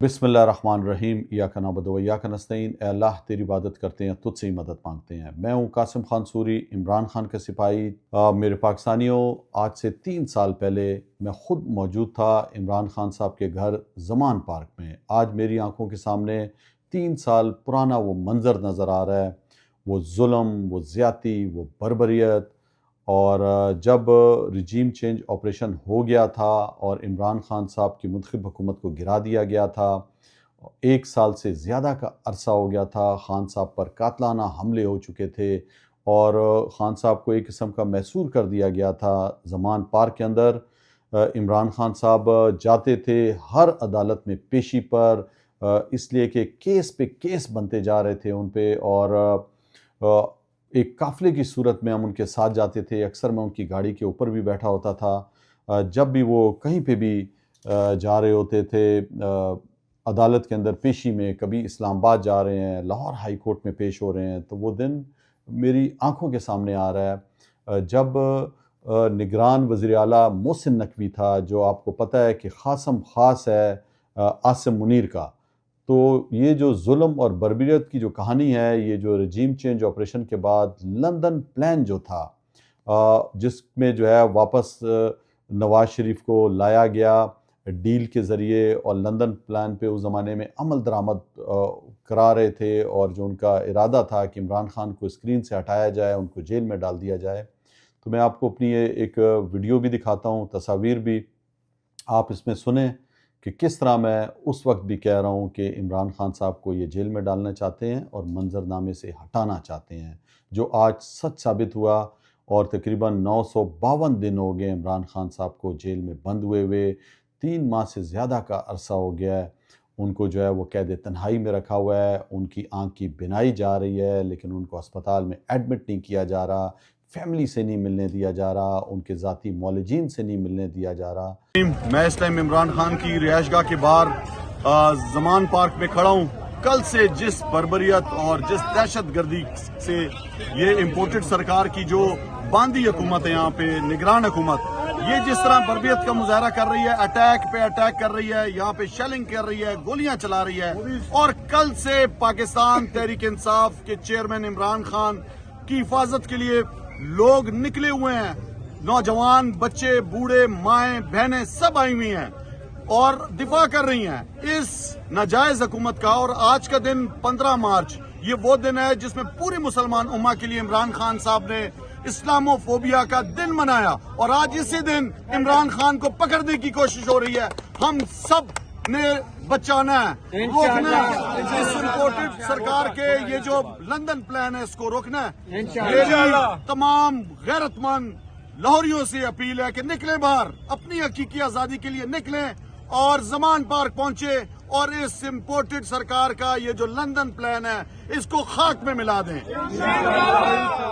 بسم اللہ الرحمن الرحیم، ایاک نعبد و ایاک نستعین۔ اے اللہ تیری عبادت کرتے ہیں، تجھ سے ہی مدد مانگتے ہیں۔ میں ہوں قاسم خان سوری، عمران خان کا سپاہی۔ میرے پاکستانیوں، آج سے 3 سال پہلے میں خود موجود تھا عمران خان صاحب کے گھر زمان پارک میں۔ آج میری آنکھوں کے سامنے 3 سال پرانا وہ منظر نظر آ رہا ہے، وہ ظلم، وہ زیادتی، وہ بربریت۔ اور جب رجیم چینج آپریشن ہو گیا تھا اور عمران خان صاحب کی منتخب حکومت کو گرا دیا گیا تھا، 1 سال سے زیادہ کا عرصہ ہو گیا تھا، خان صاحب پر قاتلانہ حملے ہو چکے تھے اور خان صاحب کو ایک قسم کا محصور کر دیا گیا تھا زمان پارک کے اندر۔ عمران خان صاحب جاتے تھے ہر عدالت میں پیشی پر، اس لیے کہ کیس پہ کیس بنتے جا رہے تھے ان پہ، اور ایک قافلے کی صورت میں ہم ان کے ساتھ جاتے تھے۔ اکثر میں ان کی گاڑی کے اوپر بھی بیٹھا ہوتا تھا۔ جب بھی وہ کہیں پہ بھی جا رہے ہوتے تھے عدالت کے اندر پیشی میں، کبھی اسلام آباد جا رہے ہیں، لاہور ہائی کورٹ میں پیش ہو رہے ہیں، تو وہ دن میری آنکھوں کے سامنے آ رہا ہے جب نگران وزیر اعلیٰ محسن نقوی تھا، جو آپ کو پتہ ہے کہ خاصم خاص ہے عاصم منیر کا۔ تو یہ جو ظلم اور بربریت کی جو کہانی ہے، یہ جو رجیم چینج آپریشن کے بعد لندن پلان جو تھا، جس میں جو ہے واپس نواز شریف کو لایا گیا ڈیل کے ذریعے، اور لندن پلان پہ اس زمانے میں عمل درآمد کرا رہے تھے، اور جو ان کا ارادہ تھا کہ عمران خان کو اسکرین سے ہٹایا جائے، ان کو جیل میں ڈال دیا جائے۔ تو میں آپ کو اپنی ایک ویڈیو بھی دکھاتا ہوں، تصاویر بھی، آپ اس میں سنیں کہ کس طرح میں اس وقت بھی کہہ رہا ہوں کہ عمران خان صاحب کو یہ جیل میں ڈالنا چاہتے ہیں اور منظرنامے سے ہٹانا چاہتے ہیں، جو آج سچ ثابت ہوا۔ اور تقریباً 952 دن ہو گئے عمران خان صاحب کو جیل میں بند ہوئے 3 ماہ سے زیادہ کا عرصہ ہو گیا ہے۔ ان کو جو ہے وہ قید تنہائی میں رکھا ہوا ہے، ان کی آنکھ کی بینائی جا رہی ہے، لیکن ان کو اسپتال میں ایڈمٹ نہیں کیا جا رہا، فیملی سے نہیں ملنے دیا جا رہا، ان کے ذاتی معالجین سے نہیں ملنے دیا جا رہا۔ میں اس ٹائم عمران خان کی رہائش گاہ کے باہر زمان پارک میں کھڑا ہوں۔ کل سے جس بربریت اور جس دہشت گردی سے یہ امپورٹڈ سرکار کی جو باندی حکومت ہے، یہاں پہ نگران حکومت، یہ جس طرح بربریت کا مظاہرہ کر رہی ہے، اٹیک پہ اٹیک کر رہی ہے، یہاں پہ شیلنگ کر رہی ہے، گولیاں چلا رہی ہے، اور کل سے پاکستان تحریک انصاف کے چیئرمین عمران خان کی حفاظت کے لیے لوگ نکلے ہوئے ہیں، نوجوان، بچے، بوڑھے، مائیں، بہنیں سب آئی ہوئی ہیں اور دفاع کر رہی ہیں اس ناجائز حکومت کا۔ اور آج کا دن 15 مارچ یہ وہ دن ہے جس میں پوری مسلمان امہ کے لیے عمران خان صاحب نے اسلامو فوبیا کا دن منایا، اور آج اسی دن عمران خان کو پکڑنے کی کوشش ہو رہی ہے۔ ہم سب نے بچانا ہے، روکنا ہے اس امپورٹڈ سرکار کے یہ جو لندن پلان ہے، اس کو روکنا ہے۔ میری تمام غیرت مند لاہوریوں سے اپیل ہے کہ نکلیں باہر، اپنی حقیقی آزادی کے لیے نکلیں اور زمان پارک پہنچے، اور اس امپورٹڈ سرکار کا یہ جو لندن پلان ہے اس کو خاک میں ملا دیں۔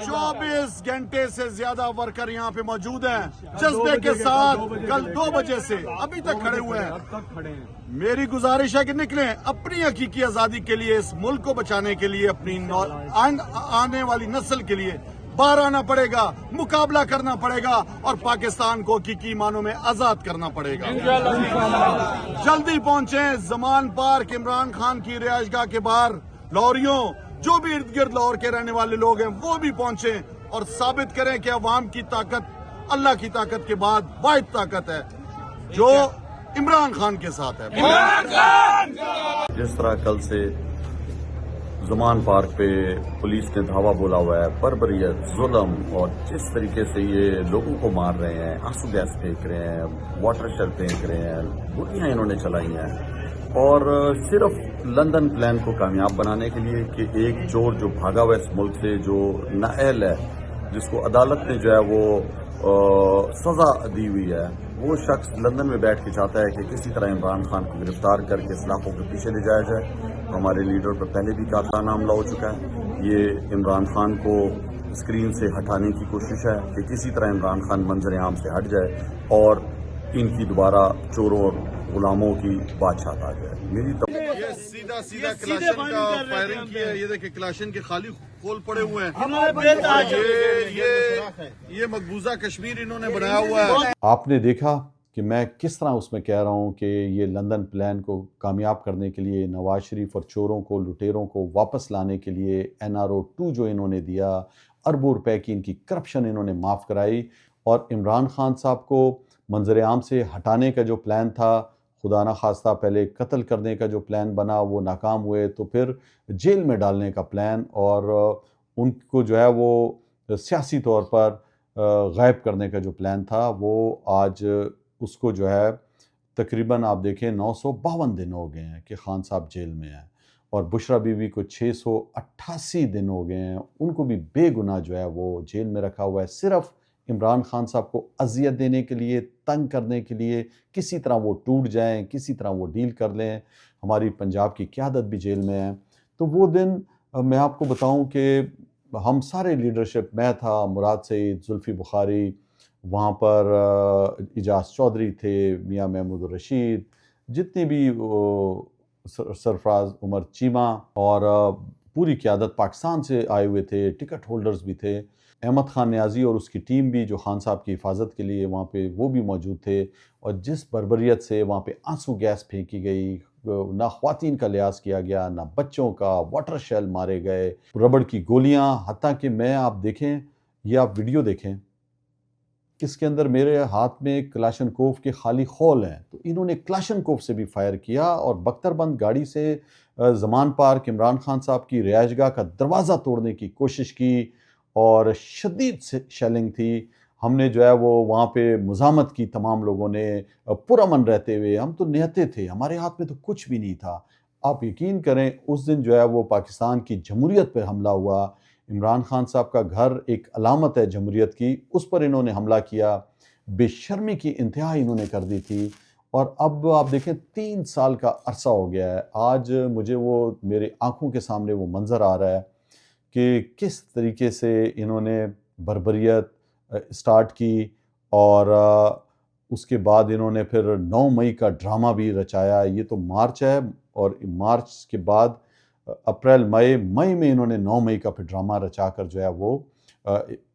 24 گھنٹے سے زیادہ ورکر یہاں پہ موجود ہیں، جذبے کے ساتھ کل 2 بجے سے ابھی تک کھڑے ہوئے ہیں۔ میری گزارش ہے کہ نکلیں، اپنی حقیقی آزادی کے لیے، اس ملک کو بچانے کے لیے، اپنی آنے والی نسل کے لیے باہر آنا پڑے گا، مقابلہ کرنا پڑے گا، اور پاکستان کو حقیقی معنوں میں آزاد کرنا پڑے گا۔ جلدی پہنچیں زمان پارک عمران خان کی رہائش گاہ کے باہر۔ لاہوریوں، جو بھی ارد گرد لاہور کے رہنے والے لوگ ہیں، وہ بھی پہنچیں اور ثابت کریں کہ عوام کی طاقت اللہ کی طاقت کے بعد واحد طاقت ہے جو عمران خان کے ساتھ ہے۔ جس طرح کل سے زمان پارک پہ پولیس نے دھاوا بولا ہوا ہے، بربریت، ظلم، اور جس طریقے سے یہ لوگوں کو مار رہے ہیں، آنسو گیس پھینک رہے ہیں، واٹر شیل پھینک رہے ہیں، گولیاں انہوں نے چلائی ہیں، اور صرف لندن پلان کو کامیاب بنانے کے لیے کہ ایک چور جو بھاگا ہوا اس ملک سے، جو نااہل ہے، جس کو عدالت نے جو ہے وہ سزا دی ہوئی ہے، وہ شخص لندن میں بیٹھ کے چاہتا ہے کہ کسی طرح عمران خان کو گرفتار کر کے سلاخوں کے پیچھے لے جایا جائے۔ ہمارے لیڈر پر پہلے بھی قاتلانہ حملہ ہو چکا ہے۔ یہ عمران خان کو اسکرین سے ہٹانے کی کوشش ہے کہ کسی طرح عمران خان منظر عام سے ہٹ جائے اور ان کی دوبارہ چوروں اور غلاموں کی بادشاہت آ جائے۔ میری یہ سیدھا کلاشن کا فائرنگ کی ہے، یہ دیکھیں کلاشن کے خالی کھول پڑے ہوئے ہیں۔ یہ مقبوضہ کشمیر انہوں نے بنایا ہوا ہے۔ آپ نے دیکھا کہ میں کس طرح اس میں کہہ رہا ہوں کہ یہ لندن پلان کو کامیاب کرنے کے لیے نواز شریف اور چوروں کو لٹیروں کو واپس لانے کے لیے NRO 2 جو انہوں نے دیا، اربوں روپے کی ان کی کرپشن انہوں نے معاف کرائی، اور عمران خان صاحب کو منظر عام سے ہٹانے کا جو پلان تھا، خدا نہ خواستہ پہلے قتل کرنے کا جو پلان بنا وہ ناکام ہوئے، تو پھر جیل میں ڈالنے کا پلان، اور ان کو جو ہے وہ سیاسی طور پر غائب کرنے کا جو پلان تھا، وہ آج اس کو جو ہے تقریباً آپ دیکھیں 952 دن ہو گئے ہیں کہ خان صاحب جیل میں ہیں، اور بشرا بی بی کو 688 دن ہو گئے ہیں، ان کو بھی بے گناہ جو ہے وہ جیل میں رکھا ہوا ہے، صرف عمران خان صاحب کو اذیت دینے کے لیے، تنگ کرنے کے لیے، کسی طرح وہ ٹوٹ جائیں، کسی طرح وہ ڈیل کر لیں۔ ہماری پنجاب کی قیادت بھی جیل میں ہے۔ تو وہ دن میں آپ کو بتاؤں کہ ہم سارے لیڈرشپ، میں تھا، مراد سعید، زلفی بخاری، وہاں پر اجاز چودھری تھے، میاں محمود الرشید، جتنے بھی سرفراز عمر چیمہ، اور پوری قیادت پاکستان سے آئے ہوئے تھے، ٹکٹ ہولڈرز بھی تھے، احمد خان نیازی اور اس کی ٹیم بھی جو خان صاحب کی حفاظت کے لیے وہاں پہ وہ بھی موجود تھے، اور جس بربریت سے وہاں پہ آنسو گیس پھینکی گئی، نہ خواتین کا لحاظ کیا گیا، نہ بچوں کا، واٹر شیل مارے گئے، ربڑ کی گولیاں، حتیٰ کہ آپ دیکھیں، یہ آپ ویڈیو دیکھیں، اس کے اندر میرے ہاتھ میں کلاشن کوف کے خالی خول ہیں، تو انہوں نے کلاشن کوف سے بھی فائر کیا، اور بختر بند گاڑی سے زمان پارک عمران خان صاحب کی رہائش گاہ کا دروازہ توڑنے کی کوشش کی، اور شدید شیلنگ تھی۔ ہم نے جو ہے وہ وہاں پہ مزاحمت کی، تمام لوگوں نے پرامن رہتے ہوئے، ہم تو نہتے تھے، ہمارے ہاتھ میں تو کچھ بھی نہیں تھا۔ آپ یقین کریں اس دن جو ہے وہ پاکستان کی جمہوریت پر حملہ ہوا، عمران خان صاحب کا گھر ایک علامت ہے جمہوریت کی، اس پر انہوں نے حملہ کیا، بے شرمی کی انتہا انہوں نے کر دی تھی، اور اب آپ دیکھیں 3 سال کا عرصہ ہو گیا ہے۔ آج مجھے وہ میرے آنکھوں کے سامنے وہ منظر آ رہا ہے کہ کس طریقے سے انہوں نے بربریت سٹارٹ کی، اور اس کے بعد انہوں نے پھر 9 مئی کا ڈرامہ بھی رچایا۔ یہ تو مارچ ہے، اور مارچ کے بعد اپریل مئی میں انہوں نے 9 مئی کا پھر ڈرامہ رچا کر جو ہے وہ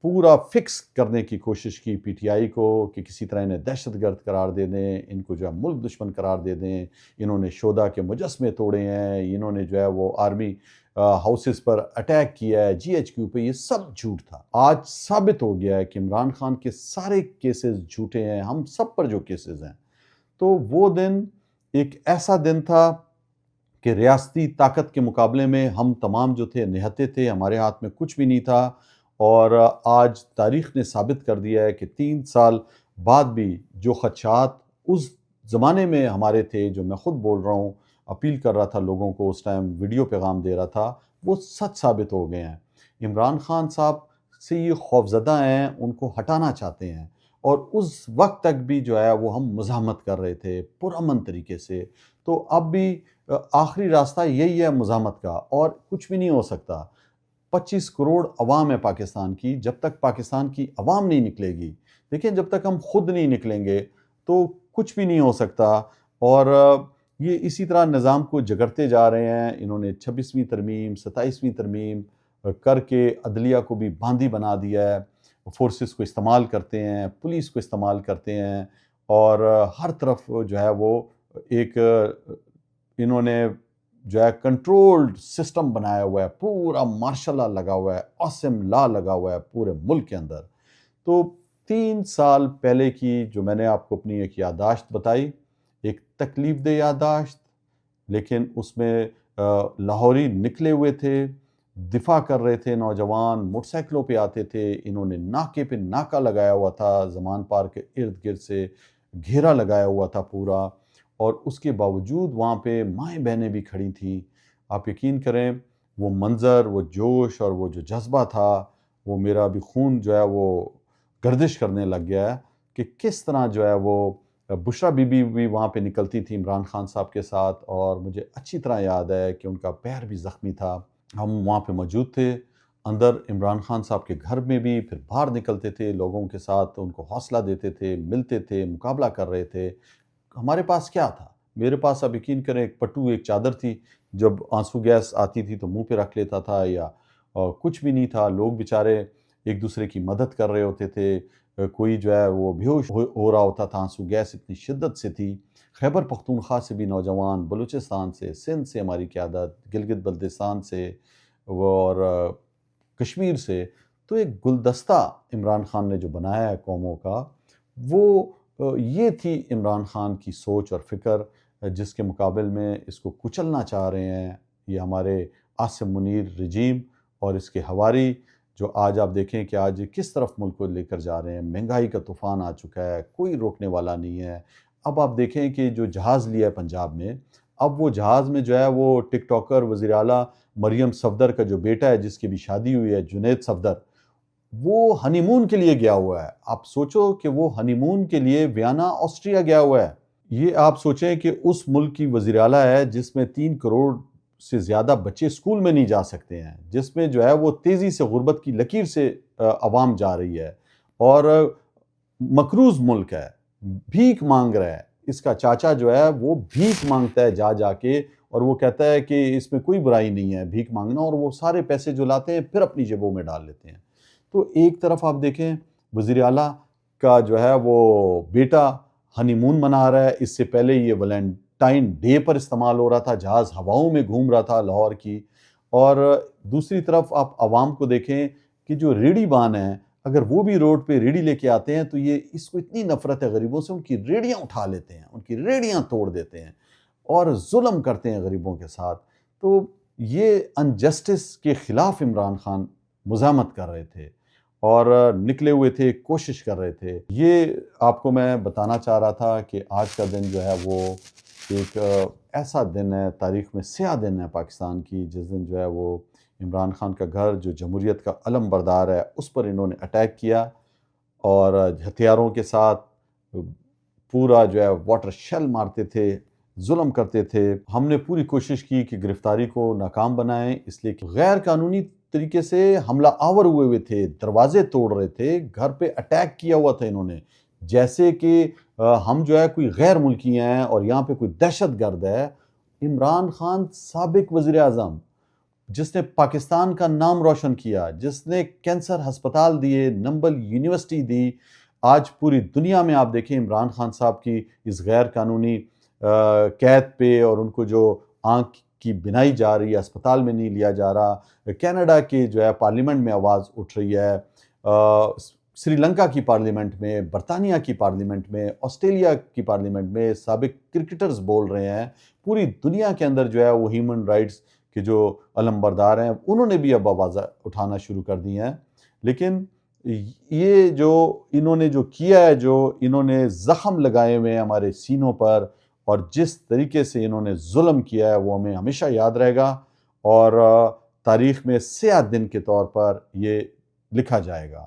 پورا فکس کرنے کی کوشش کی PTI کو کہ کسی طرح انہیں دہشت گرد قرار دے دیں، ان کو جو ہے ملک دشمن قرار دے دیں۔ انہوں نے شہداء کے مجسمے توڑے ہیں، انہوں نے جو ہے وہ آرمی ہاؤسز پر اٹیک کیا ہے، GHQ پہ، یہ سب جھوٹ تھا۔ آج ثابت ہو گیا ہے کہ عمران خان کے سارے کیسز جھوٹے ہیں، ہم سب پر جو کیسز ہیں۔ تو وہ دن ایک ایسا دن تھا کہ ریاستی طاقت کے مقابلے میں ہم تمام جو تھے نہتے تھے، ہمارے ہاتھ میں کچھ بھی نہیں تھا، اور آج تاریخ نے ثابت کر دیا ہے کہ 3 سال بعد بھی جو خدشات اس زمانے میں ہمارے تھے، جو میں خود بول رہا ہوں، اپیل کر رہا تھا لوگوں کو، اس ٹائم ویڈیو پیغام دے رہا تھا، وہ سچ ثابت ہو گئے ہیں۔ عمران خان صاحب سے یہ خوفزدہ ہیں، ان کو ہٹانا چاہتے ہیں، اور اس وقت تک بھی جو ہے وہ ہم مزاحمت کر رہے تھے پرامن طریقے سے۔ تو اب بھی آخری راستہ یہی ہے مزاحمت کا، اور کچھ بھی نہیں ہو سکتا۔ 25 کروڑ عوام ہے پاکستان کی، جب تک پاکستان کی عوام نہیں نکلے گی، دیکھیں جب تک ہم خود نہیں نکلیں گے تو کچھ بھی نہیں ہو سکتا۔ اور یہ اسی طرح نظام کو جگرتے جا رہے ہیں۔ انہوں نے 26ویں ترمیم، 27ویں ترمیم کر کے عدلیہ کو بھی باندھی بنا دیا ہے، فورسز کو استعمال کرتے ہیں، پولیس کو استعمال کرتے ہیں، اور ہر طرف جو ہے وہ ایک انہوں نے جو ہے کنٹرولڈ سسٹم بنایا ہوا ہے، پورا مارشل لا لگا ہوا ہے، عاصم لا لگا ہوا ہے پورے ملک کے اندر۔ تو 3 سال پہلے کی جو میں نے آپ کو اپنی ایک یادداشت بتائی، ایک تکلیف دہ یادداشت، لیکن اس میں لاہوری نکلے ہوئے تھے، دفاع کر رہے تھے، نوجوان موٹر سائیکلوں پہ آتے تھے، انہوں نے ناکے پہ ناکہ لگایا ہوا تھا، زمان پارک کے ارد گرد سے گھیرا لگایا ہوا تھا پورا، اور اس کے باوجود وہاں پہ مائیں بہنیں بھی کھڑی تھیں۔ آپ یقین کریں وہ منظر، وہ جوش اور وہ جو جذبہ تھا، وہ میرا بھی خون جو ہے وہ گردش کرنے لگ گیا ہے کہ کس طرح جو ہے وہ بشرا بی بی بھی وہاں پہ نکلتی تھی عمران خان صاحب کے ساتھ، اور مجھے اچھی طرح یاد ہے کہ ان کا پیر بھی زخمی تھا۔ ہم وہاں پہ موجود تھے، اندر عمران خان صاحب کے گھر میں بھی، پھر باہر نکلتے تھے لوگوں کے ساتھ، ان کو حوصلہ دیتے تھے، ملتے تھے، مقابلہ کر رہے تھے۔ ہمارے پاس کیا تھا؟ میرے پاس اب یقین کریں ایک پٹو، ایک چادر تھی، جب آنسو گیس آتی تھی تو منہ پہ رکھ لیتا تھا، یا کچھ بھی نہیں تھا۔ لوگ بیچارے ایک دوسرے کی مدد کر رہے ہوتے تھے، کوئی جو ہے وہ بیہوش ہو رہا ہوتا تھا، آنسو گیس اتنی شدت سے تھی۔ خیبر پختونخوا سے بھی نوجوان، بلوچستان سے، سندھ سے ہماری قیادت، گلگت بلتستان سے اور کشمیر سے، تو ایک گلدستہ عمران خان نے جو بنایا ہے قوموں کا، وہ یہ تھی عمران خان کی سوچ اور فکر، جس کے مقابل میں اس کو کچلنا چاہ رہے ہیں یہ ہمارے عاصم منیر رجیم اور اس کے ہواری، جو آج آپ دیکھیں کہ آج کس طرف ملک کو لے کر جا رہے ہیں۔ مہنگائی کا طوفان آ چکا ہے، کوئی روکنے والا نہیں ہے۔ اب آپ دیکھیں کہ جو جہاز لیا ہے پنجاب میں، اب وہ جہاز میں جو ہے وہ ٹک ٹاکر وزیر اعلیٰ مریم صفدر کا جو بیٹا ہے، جس کی بھی شادی ہوئی ہے، جنید صفدر، وہ ہنی مون کے لیے گیا ہوا ہے۔ آپ سوچو کہ وہ ہنی مون کے لیے ویانا آسٹریا گیا ہوا ہے۔ یہ آپ سوچیں کہ اس ملک کی وزیر اعلیٰ ہے جس میں 3 کروڑ سے زیادہ بچے اسکول میں نہیں جا سکتے ہیں، جس میں جو ہے وہ تیزی سے غربت کی لکیر سے عوام جا رہی ہے، اور مقروض ملک ہے، بھیک مانگ رہا ہے۔ اس کا چاچا جو ہے وہ بھیک مانگتا ہے جا جا کے، اور وہ کہتا ہے کہ اس میں کوئی برائی نہیں ہے بھیک مانگنا، اور وہ سارے پیسے جو لاتے ہیں پھر اپنی جیبوں میں ڈال لیتے ہیں۔ تو ایک طرف آپ دیکھیں وزیر اعلیٰ کا جو ہے وہ بیٹا ہنی مون منا رہا ہے، اس سے پہلے یہ ویلنٹائن ڈے پر استعمال ہو رہا تھا، جہاز ہواؤں میں گھوم رہا تھا لاہور کی۔ اور دوسری طرف آپ عوام کو دیکھیں کہ جو ریڑھی بان ہیں، اگر وہ بھی روڈ پہ ریڑھی لے کے آتے ہیں تو یہ اس کو اتنی نفرت ہے غریبوں سے، ان کی ریڑھیاں اٹھا لیتے ہیں، ان کی ریڑھیاں توڑ دیتے ہیں اور ظلم کرتے ہیں غریبوں کے ساتھ۔ تو یہ انجسٹس کے خلاف عمران خان مزاحمت کر رہے تھے اور نکلے ہوئے تھے، کوشش کر رہے تھے۔ یہ آپ کو میں بتانا چاہ رہا تھا کہ آج کا دن جو ہے وہ ایک ایسا دن ہے، تاریخ میں سیاہ دن ہے پاکستان کی، جس دن جو ہے وہ عمران خان کا گھر جو جمہوریت کا علم بردار ہے اس پر انہوں نے اٹیک کیا، اور ہتھیاروں کے ساتھ پورا جو ہے واٹر شیل مارتے تھے، ظلم کرتے تھے۔ ہم نے پوری کوشش کی کہ گرفتاری کو ناکام بنائیں، اس لیے کہ غیر قانونی طریقے سے حملہ آور ہوئے تھے، دروازے توڑ رہے تھے، گھر پہ اٹیک کیا ہوا تھا انہوں نے، جیسے کہ ہم جو ہے کوئی غیر ملکی ہیں اور یہاں پہ کوئی دہشت گرد ہے۔ عمران خان سابق وزیر اعظم، جس نے پاکستان کا نام روشن کیا، جس نے کینسر ہسپتال دیے، نمبل یونیورسٹی دی، آج پوری دنیا میں آپ دیکھیں عمران خان صاحب کی اس غیر قانونی قید پہ، اور ان کو جو آنکھ کی بنائی جا رہی ہے، اسپتال میں نہیں لیا جا رہا۔ کینیڈا کی جو ہے پارلیمنٹ میں آواز اٹھ رہی ہے، سری لنکا کی پارلیمنٹ میں، برطانیہ کی پارلیمنٹ میں، آسٹریلیا کی پارلیمنٹ میں سابق کرکٹرز بول رہے ہیں۔ پوری دنیا کے اندر جو ہے وہ ہیومن رائٹس کے جو علم بردار ہیں انہوں نے بھی اب آواز اٹھانا شروع کر دی ہیں۔ لیکن یہ جو انہوں نے جو کیا ہے، جو انہوں نے زخم لگائے ہوئے ہیں ہمارے سینوں پر، اور جس طریقے سے انہوں نے ظلم کیا ہے، وہ ہمیں ہمیشہ یاد رہے گا، اور تاریخ میں سیاہ دن کے طور پر یہ لکھا جائے گا۔